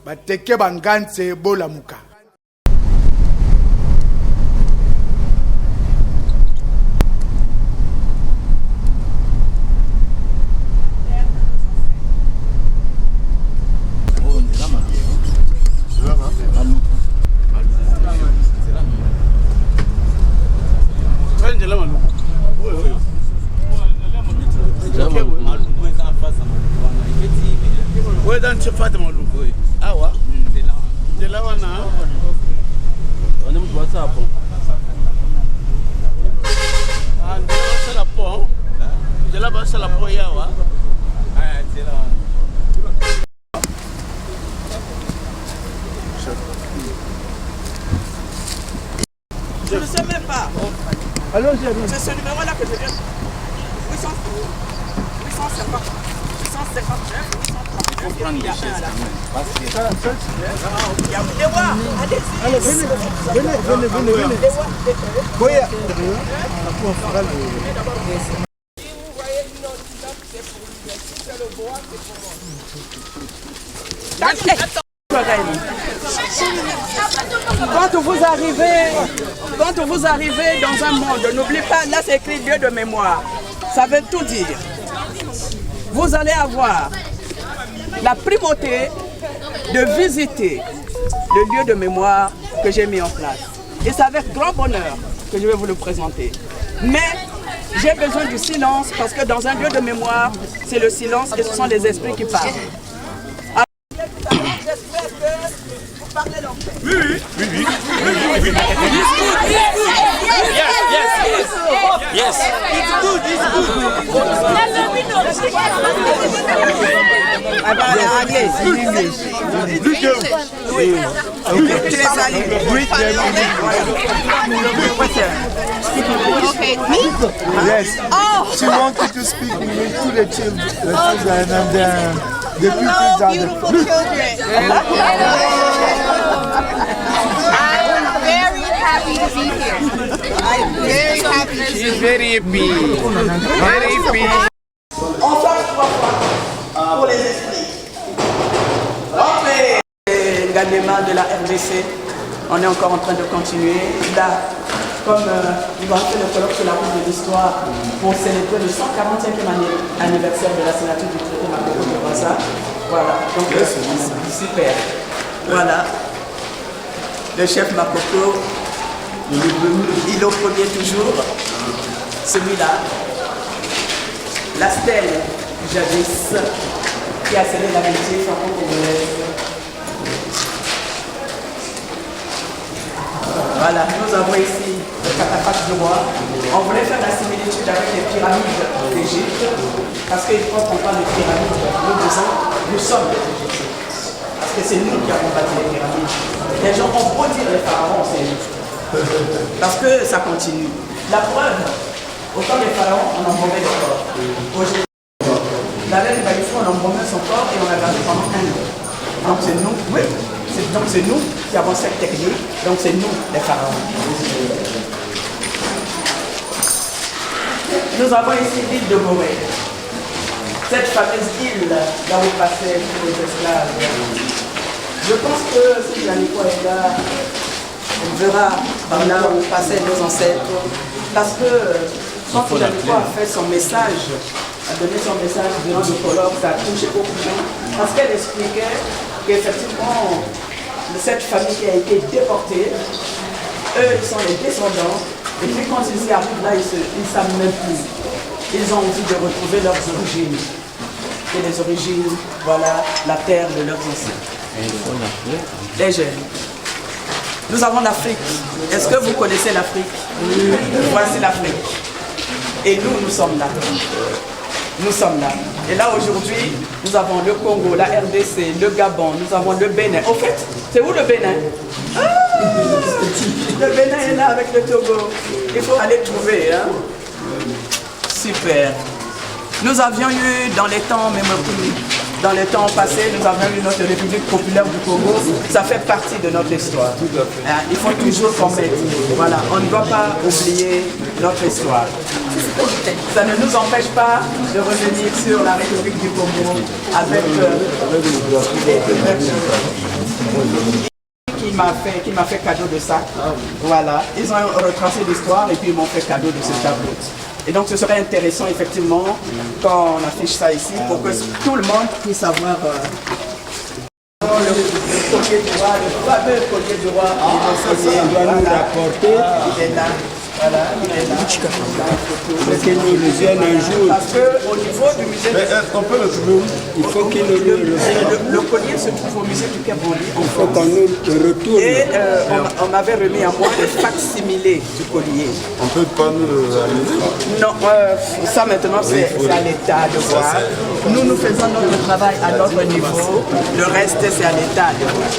bateke banganse bolamuka. Je ne sais même pas. C'est ce numéro-là que je viens. 850. 859. Il faut prendre des chaises. Allez, venez. Quand vous arrivez dans un monde, n'oubliez pas, là c'est écrit lieu de mémoire. Ça veut tout dire. Vous allez avoir la primauté de visiter le lieu de mémoire que j'ai mis en place. Et c'est avec grand bonheur que je vais vous le présenter. Mais j'ai besoin du silence parce que dans un lieu de mémoire, c'est le silence et ce sont les esprits qui parlent. J'espère que vous parlez l'anglais. Oui. Yes. It's good. Okay, me? Yes. Oh. She wanted to speak English to the children and the people Hello, that beautiful children. I'm very happy to be here. I'm very happy. She's very happy. Enfin, 3 fois pour les esprits. Entrez. Gagnement de la RDC. On est encore en train de continuer. Là, comme nous avons fait le colloque sur la route de l'histoire pour célébrer le 145e anniversaire de la signature du traité Makoko de Bassa. Voilà, donc super. Voilà, le chef Makoko, il est au premier toujours, celui-là, la stèle jadis qui a scellé l'amitié franco-congolaise. Voilà, nous avons ici le catapacte du roi. On voulait faire la similitude avec les pyramides d'Égypte, parce qu'il faut qu'on parle de pyramides, nous sommes des Égyptiens. Parce que c'est nous qui avons bâti les pyramides. Les gens ont beau dire les pharaons, c'est nous. Parce que ça continue. La preuve, autant les pharaons, on embaumait le corps. La reine Baïfou, on embaumait son corps et on l'a gardé pendant 1 an. Donc c'est nous, oui. Donc c'est nous qui avons cette technique, donc c'est nous les pharaons. Nous avons ici l'île de Gorée. Cette fameuse île là où passaient tous les esclaves. Je pense que si Janiko est là, on verra par là où passaient nos ancêtres. Parce que quand Janiko a fait son message, a donné son message durant le colloque, ça a touché beaucoup de gens. Parce qu'elle expliquait qu'effectivement, cette famille qui a été déportée, eux ils sont les descendants, et puis quand ils y arrivent là, ils ne savent même plus. Ils ont envie de retrouver leurs origines. Et les origines, voilà, la terre de leurs ancêtres. Les jeunes. Nous avons l'Afrique. Est-ce que vous connaissez l'Afrique? Voici l'Afrique. Et nous sommes là. Nous sommes là. Et là aujourd'hui, nous avons le Congo, la RDC, le Gabon, nous avons le Bénin. Au fait, c'est où le Bénin? Le Bénin est là avec le Togo. Il faut aller trouver. Hein? Super. Nous avions eu dans les temps, dans les temps passés, nous avions eu notre République populaire du Congo. Ça fait partie de notre histoire. Il faut toujours qu'on mette. Voilà, on ne doit pas oublier notre histoire. Ça ne nous empêche pas de revenir sur la République du Congo avec qui m'a fait cadeau de ça. Voilà, ils ont retracé l'histoire et puis ils m'ont fait cadeau de ce tableau. Et donc ce serait intéressant effectivement quand on affiche ça ici pour que tout le monde puisse avoir le collier du roi, le fameux collier du roi. Il doit nous rapporter. Il est là. Voilà, il est là. Parce que nous le viennent un jour. Parce qu'au niveau du musée On peut le trouver où? Il faut qu'il nous le collier se trouve au musée du Quai Branly. Il faut qu'on nous le retourne. Et on m'avait remis à moi le facsimilé du collier. On peut pas nous le ramener? Non, ça maintenant c'est à l'État de voir. Nous faisons notre travail à notre niveau. Le reste c'est à l'État de voir.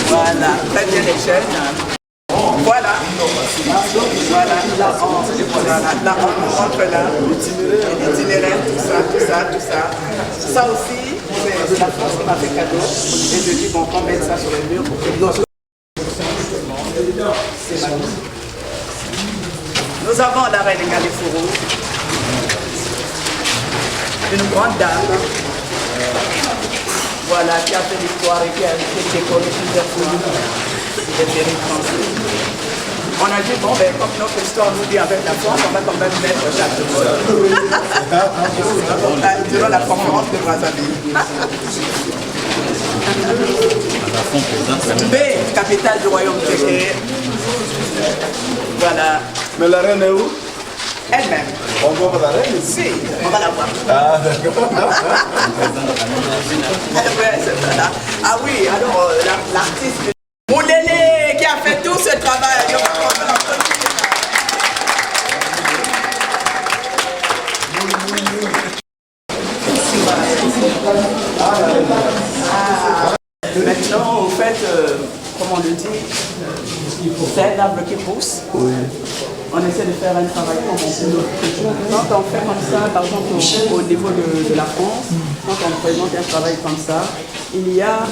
Voilà, très bien les jeunes. Voilà. Voilà, là on rentre là. L'itinéraire, tout ça. Ça aussi, c'est la France qui m'a fait cadeau. Et je dis, bon, on met ça sur le mur pour que c'est magnifique. Nous avons la reine Galiforo, une grande dame. Voilà, qui a fait l'histoire et qui a été décorée plusieurs fois. Des périls français. On a dit, bon, ben, comme notre histoire nous dit avec la France, on va quand même mettre Jacques de Gaulle durant la conférence de Brazzaville. B, capitale du royaume tchéquien. Voilà. Mais la reine est où? Elle-même. On va voir la reine ici? Si, on va la voir. Ah, d'accord. Ah oui, alors l'artiste Moulélé qui a fait tout ce travail. Maintenant, au fait, comme on le dit, c'est un arbre qui pousse. Oui. On essaie de faire un travail comme on peut. Quand on fait comme ça, par exemple au niveau de la France, quand on présente un travail comme ça, il y a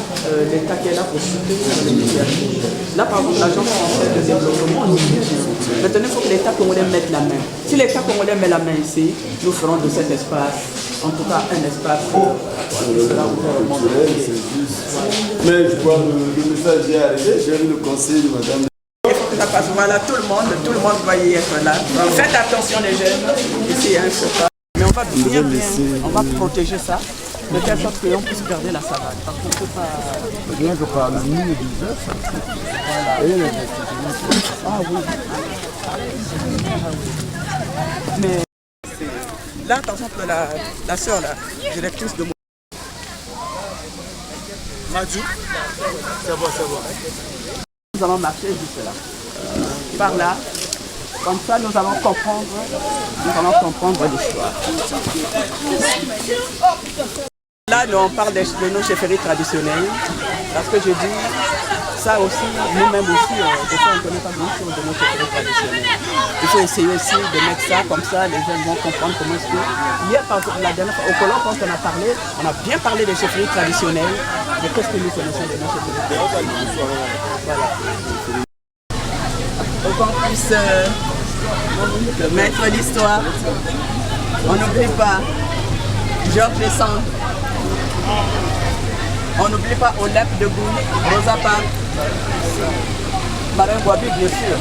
l'État qui est là pour soutenir l'initiative. Là, par exemple, l'agence française de développement, maintenant, il faut que l'État congolais mette la main. Si l'État congolais met la main ici, nous ferons de cet espace, en tout cas un espace qui sera ouvert au monde. Mais je crois que le message est arrivé. J'ai eu le conseil de madame. Il faut que ça passe. Voilà, tout le monde va y être là. Faites attention les jeunes. Ici, il y a un cheval. Mais on va bien, on va protéger ça. De telle sorte qu'on puisse garder la savane. Parce qu'on ne peut pas... Rien que par la nuit du bœuf. Voilà. Ah oui. Mais là, par exemple, la sœur, la directrice de mon... Mathieu, c'est bon. Nous allons marcher juste là. Par là. Comme ça, nous allons comprendre l'histoire. Là, on parle de nos chefferies traditionnelles, parce que je dis, ça aussi, nous-mêmes aussi, des fois on ne connaît pas grand-chose de nos chefferies traditionnelles. Il faut essayer aussi de mettre ça, comme ça, les gens vont comprendre comment est-ce que... Hier, par exemple, la dernière fois, au colloque, quand on a bien parlé des chefferies traditionnelles, mais qu'est-ce que nous connaissons de nos chefferies traditionnelles? Voilà. Donc on puisse mettre l'histoire, on n'oublie pas Georges Descend. On n'oublie pas Olympe Debout, Rosa Parks, Marin Boabi bien sûr,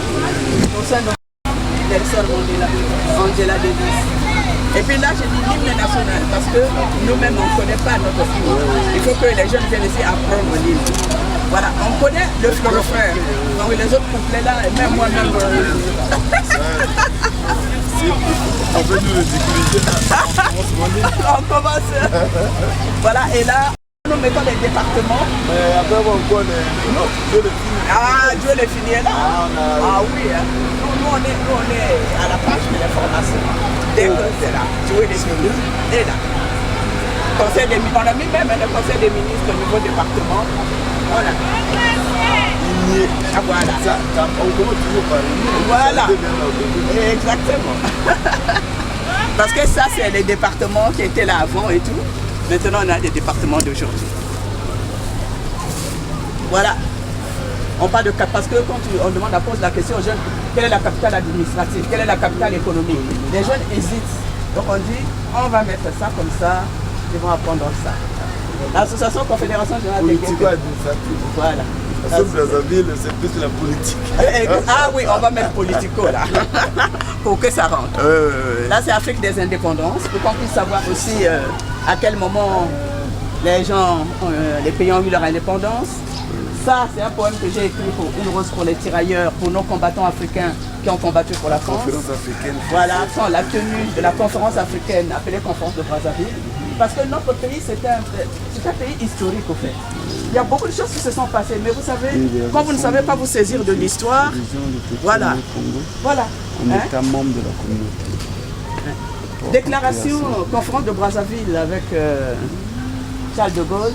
Nelson Mandela, Angela Davis. Et puis là, j'ai dit l'hymne national parce que nous-mêmes, on ne connaît pas notre hymne. Il faut que les jeunes viennent ici apprendre l'hymne. Voilà, on connaît le refrain. Donc les autres couplets là, et même moi-même. On peut nous ridiculiser. On commence. Voilà, et là, nous mettons les départements. Mais après, on connaît. Non, Dieu le finit. Ah, Dieu le finit là. Ah oui, hein. Nous, on est à la page de l'information. Dès que c'est là, Dieu le finit. Et là. On a mis même le conseil des ministres au niveau département. Voilà. Ah, voilà. Ça, on commence toujours par une. Voilà. Exactement. Parce que ça, c'est les départements qui étaient là avant et tout. Maintenant, on a des départements d'aujourd'hui. Voilà. On parle de... Parce que quand on demande à poser la question aux jeunes, quelle est la capitale administrative, quelle est la capitale économique? Les jeunes hésitent. Donc on dit, on va mettre ça comme ça, ils vont apprendre ça. L'association Confédération Générale des Politico administratif. Voilà. Parce que Brazzaville, c'est plus la politique. Ah oui, on va mettre politico là, pour que ça rentre. Là, c'est Afrique des indépendances, pour qu'on puisse savoir aussi à quel moment les pays ont eu leur indépendance. Ça, c'est un poème que j'ai écrit pour Une rose pour les tirailleurs, pour nos combattants africains qui ont combattu pour la France. Conférence africaine. Voilà, sans la tenue de la conférence africaine appelée conférence de Brazzaville. Parce que notre pays, c'est un pays historique au fait. Il y a beaucoup de choses qui se sont passées, mais vous savez, quand vous ne savez pas vous saisir de l'histoire, voilà. Voilà. On est un membre de la communauté. Déclaration, conférence de Brazzaville avec Charles de Gaulle.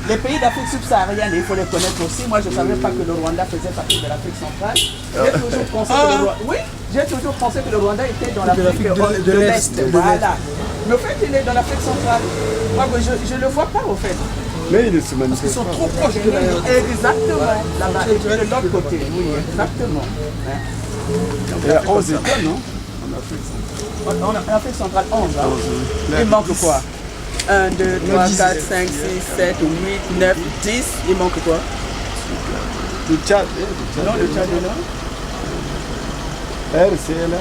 Les pays d'Afrique subsaharienne, il faut les connaître aussi. Moi, je ne savais pas que le Rwanda faisait partie de l'Afrique centrale. J'ai toujours pensé que le Rwanda était dans l'Afrique de l'Est. Voilà. Mais au fait, il est dans l'Afrique centrale. Moi, je ne le vois pas, au fait. Mais il se manifeste. Ils sont trop proches de la... Exactement. Là-bas. Et puis de l'autre côté. Oui, exactement. Il y a 11 États, non? En Afrique centrale, 11. Hein. Il manque quoi? 1, 2, 3, 4, 5, 6, 7, 8, 9, 10. Il manque quoi? Le Tchad. Non, le Tchad est là. RC est là.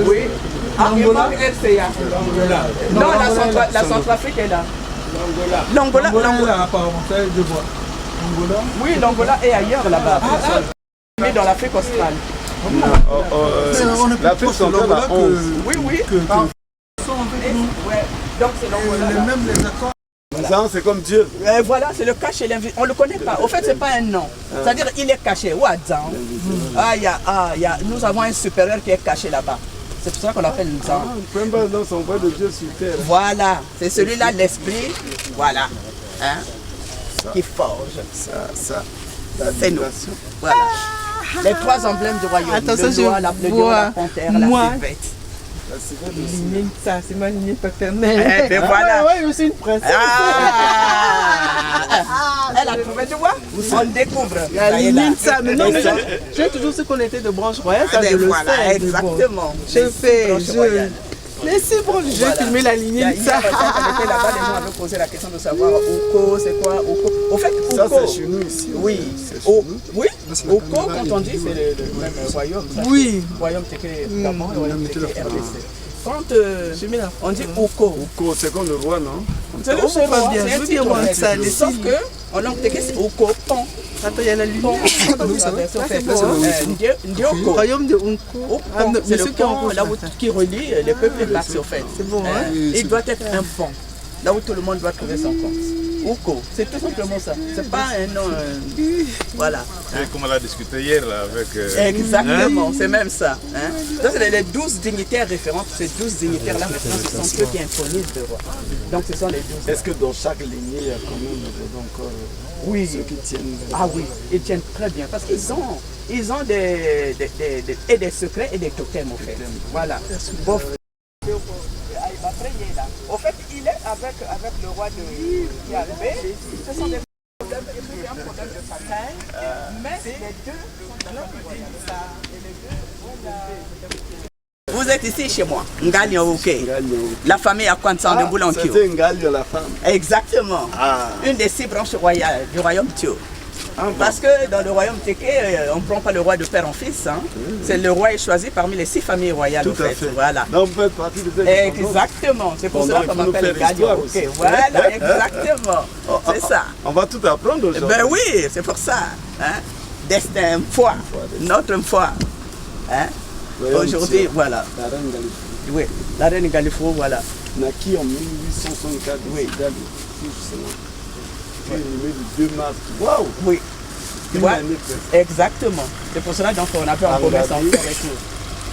Oui. Ah, il manque RCA. Non, la Centrafrique est là. L'Angola. Oui, l'Angola est ailleurs là-bas. Mais dans l'Afrique australe. L'Afrique centrale a 11. Oui. Donc c'est l'Angola. Ça, c'est comme Dieu. Voilà, c'est le caché, l'invisible. On ne le connaît pas. Au fait, ce n'est pas un nom. C'est-à-dire il est caché. Ouadzan. Nous avons un supérieur qui est caché là-bas. C'est pour ça qu'on l'appelle Nzan. Même pas dans son voix de Dieu sur terre. Voilà, c'est celui-là, l'esprit. Voilà. Hein? Qui forge. Ça. C'est nous. Voilà. Les 3 emblèmes du royaume. Attention, le doigt, la panthère, la civette. Ça, c'est ma lignée paternelle. Ben voilà. Ouais, je suis une princesse. Elle a trouvé, tu vois? On découvre. La lignée, ça. Mais non, mais j'ai toujours ce qu'on était de branche royale, ça je le sais. Exactement. Je fais, mais c'est bon, je vais filmer la lignée de ça. Hier, quand on était là-bas, les gens avaient posé la question de savoir Oko, c'est quoi Oko? Au fait, Oko. Ça, c'est chez nous ici. Oui. Oui. Oko, quand on dit, c'est le même royaume. Oui. Royaume Téké Gabon, le royaume Téké RDC. Quand on dit Oko. Oko, c'est comme le roi, non? C'est le seul roi, c'est un titre correct. Sauf que, en langue Téké, c'est Oko Pon. Attends, il y a la lumière. Ndioko. Royaume de Unko. C'est le pont là qui relie les peuples partis au fait. C'est bon, hein? Il doit être un pont, là où tout le monde doit trouver son compte. Uko, c'est tout simplement ça. C'est pas un nom. Voilà. Comme on a discuté hier là, avec. Exactement, c'est même ça. Hein? Donc, les 12 dignitaires référents, ces 12 dignitaires-là, ce sont ceux qui intronisent le roi. Donc ce sont les 12. Est-ce que dans chaque lignée, il y a quand même encore ceux qui tiennent? Ah oui, ils tiennent très bien parce qu'ils ont des secrets et des totems, au fait. Voilà. Bon. Au fait, il est avec le roi de Kialbé. Ce sont des problèmes, et puis un problème de famille. Mais les deux sont dans le royaume. Vous êtes ici chez moi, Ngali Oké. La famille a Kwanzan de Boulankyo. C'était Ngali la femme. Exactement. Une des 6 branches royales du royaume Thio. Parce que dans le royaume Téké, on ne prend pas le roi de père en fils. Hein. C'est le roi est choisi parmi les 6 familles royales. Tout à fait. Voilà. Donc vous faites partie de cette exactement. C'est pour cela qu'on m'appelle Ngali Oké. Voilà, exactement. C'est ça. On va tout apprendre aujourd'hui. Ben oui, c'est pour ça. Hein. Destin, foi. Notre foi. Hein. Aujourd'hui, voilà. La reine Galifou. Oui, la reine Galifou, voilà. Naquit en 1864, oui. Le 2 mars. Waouh! Oui. Exactement. C'est pour cela qu'on a pu en commerce avec nous.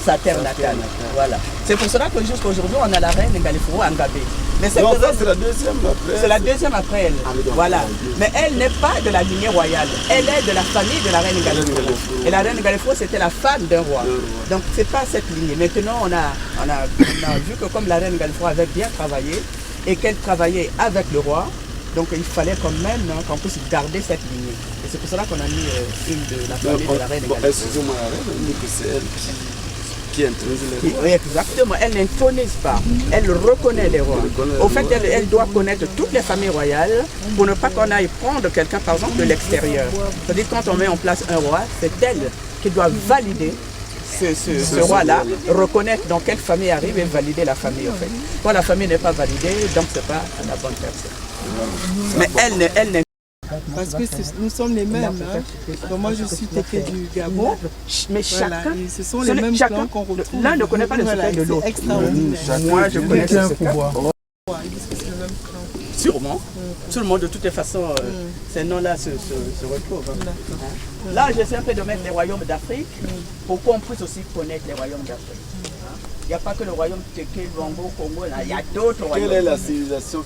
Sa terre natale. Voilà. C'est pour cela que jusqu'à aujourd'hui, on a la reine Galifou Angabé. Mais non, ça c'est la deuxième après. C'est la deuxième après elle. Voilà. Mais elle n'est pas de la lignée royale. Elle est de la famille de la reine Galifou. Et la reine Galifou, c'était la femme d'un roi. Donc c'est pas cette lignée. Maintenant, on a vu que comme la reine Galifou avait bien travaillé et qu'elle travaillait avec le roi, donc il fallait quand même qu'on puisse garder cette lignée. Et c'est pour cela qu'on a mis une de la famille de la reine Galifou. Excusez-moi, la reine, que c'est elle qui intronisent les rois. Oui, exactement. Elle n'intonise pas. Elle reconnaît les rois. Au fait, elle doit connaître toutes les familles royales pour ne pas qu'on aille prendre quelqu'un, par exemple, de l'extérieur. C'est-à-dire, quand on met en place un roi, c'est elle qui doit valider ce roi-là, reconnaître dans quelle famille arrive et valider la famille, en fait. Quand la famille n'est pas validée, donc c'est pas la bonne personne. Mais elle n'est parce que nous sommes les mêmes. Hein. Donc moi je suis Téké du Gabon. Mais voilà, chacun, ce sont les mêmes clans qu'on retrouve. L'un ne connaît pas le secret de l'autre. C'est extraordinaire. Moi je connais ce secret. Ils disent que c'est le même clan. Sûrement. Tout le monde de toutes les façons, ces noms-là se retrouvent. Hein. Là j'essaie un peu de mettre les royaumes d'Afrique pour qu'on puisse aussi connaître les royaumes d'Afrique. Il n'y a pas que le royaume Téké, Luango, Congo, là. Il y a d'autres royaumes. Quelle est la civilisation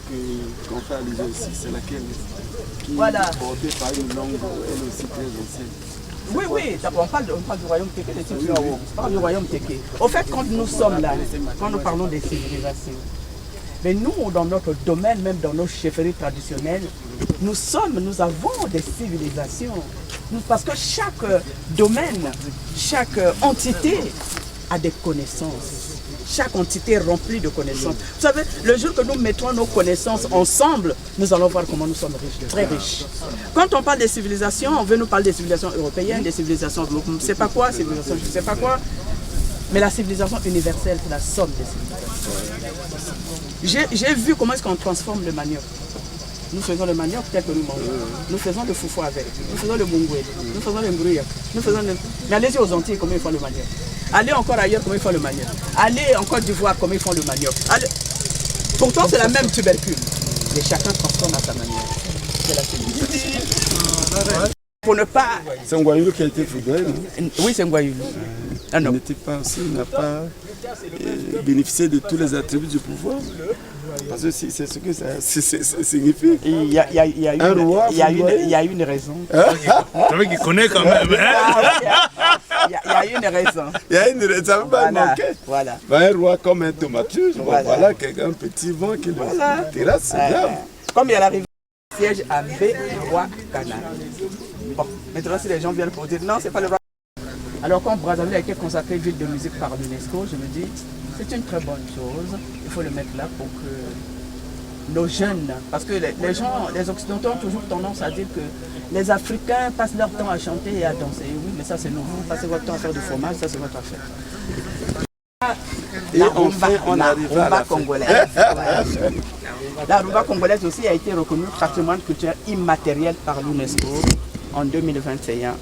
qu'on fait allusion ici? C'est laquelle? Qui est portée par une langue, elle aussi très ancienne. Oui, oui, on parle du royaume Téké, on parle du royaume Téké. Au fait, quand nous sommes là, quand nous parlons des civilisations, mais nous, dans notre domaine, même dans nos chefferies traditionnelles, nous avons des civilisations. Parce que chaque domaine, chaque entité a des connaissances. Chaque entité est remplie de connaissances. Vous savez, le jour que nous mettrons nos connaissances ensemble, nous allons voir comment nous sommes riches, très riches. Quand on parle des civilisations, on veut nous parler des civilisations européennes, des civilisations, je ne sais pas quoi, civilisations, je ne sais pas quoi. Mais la civilisation universelle, c'est la somme des civilisations. J'ai vu comment est-ce qu'on transforme le manioc. Nous faisons le manioc tel que nous mangeons. Nous faisons le foufou avec. Nous faisons le mungoué. Nous faisons le mbrouilla. Mais allez-y aux Antilles, comment ils font le manioc. Allez encore ailleurs, comment ils font le manioc. Allez en Côte d'Ivoire, comment ils font le manioc. Pourtant, c'est la même tubercule. Mais chacun transforme à sa manière. C'est la civilisation. Pour ne pas... C'est un Ngoyulu qui a été foudroyé, non? Oui, c'est un Ngoyulu. Il n'était pas aussi, il n'a pas bénéficié de tous les attributs du pouvoir. Parce que c'est ce que ça signifie. Il y a une raison. Tu vois qu'il connaît quand même. Il y a une raison. Il y a une raison, ça ne va pas manquer. Voilà. Un roi comme un tomature, voilà un petit vent qui le terrasse, c'est bien. Comme il y a l'arrivée du siège à Bé-Roi-Canal. Bon, maintenant si les gens viennent pour dire non, c'est pas le roi. Alors quand Brazzaville a été consacrée ville de musique par l'UNESCO, je me dis c'est une très bonne chose, il faut le mettre là pour que nos jeunes, parce que les Occidentaux ont toujours tendance à dire que les Africains passent leur temps à chanter et à danser. Oui, mais ça c'est nous, vous passez votre temps à faire du fromage, ça c'est votre affaire. Et enfin, on arrive à la congolaise. La rumba congolaise aussi a été reconnue patrimoine culturel immatériel par l'UNESCO en 2021,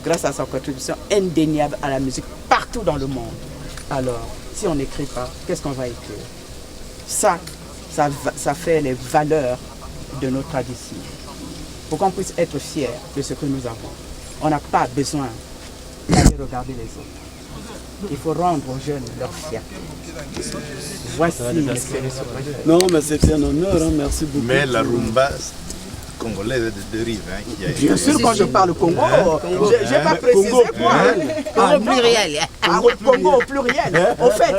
grâce à sa contribution indéniable à la musique partout dans le monde. Alors, si on n'écrit pas, qu'est-ce qu'on va écrire? Ça fait les valeurs de nos traditions. Pour qu'on puisse être fiers de ce que nous avons. On n'a pas besoin d'aller regarder les autres. Il faut rendre aux jeunes leur fierté. Voici le Non, mais c'était un honneur, hein, merci beaucoup. Mais la rumba congolaise dérive. Bien sûr, quand je parle Congo, je n'ai pas précisé quoi. Congo au pluriel. Ah oui, Congo au pluriel. Au fait.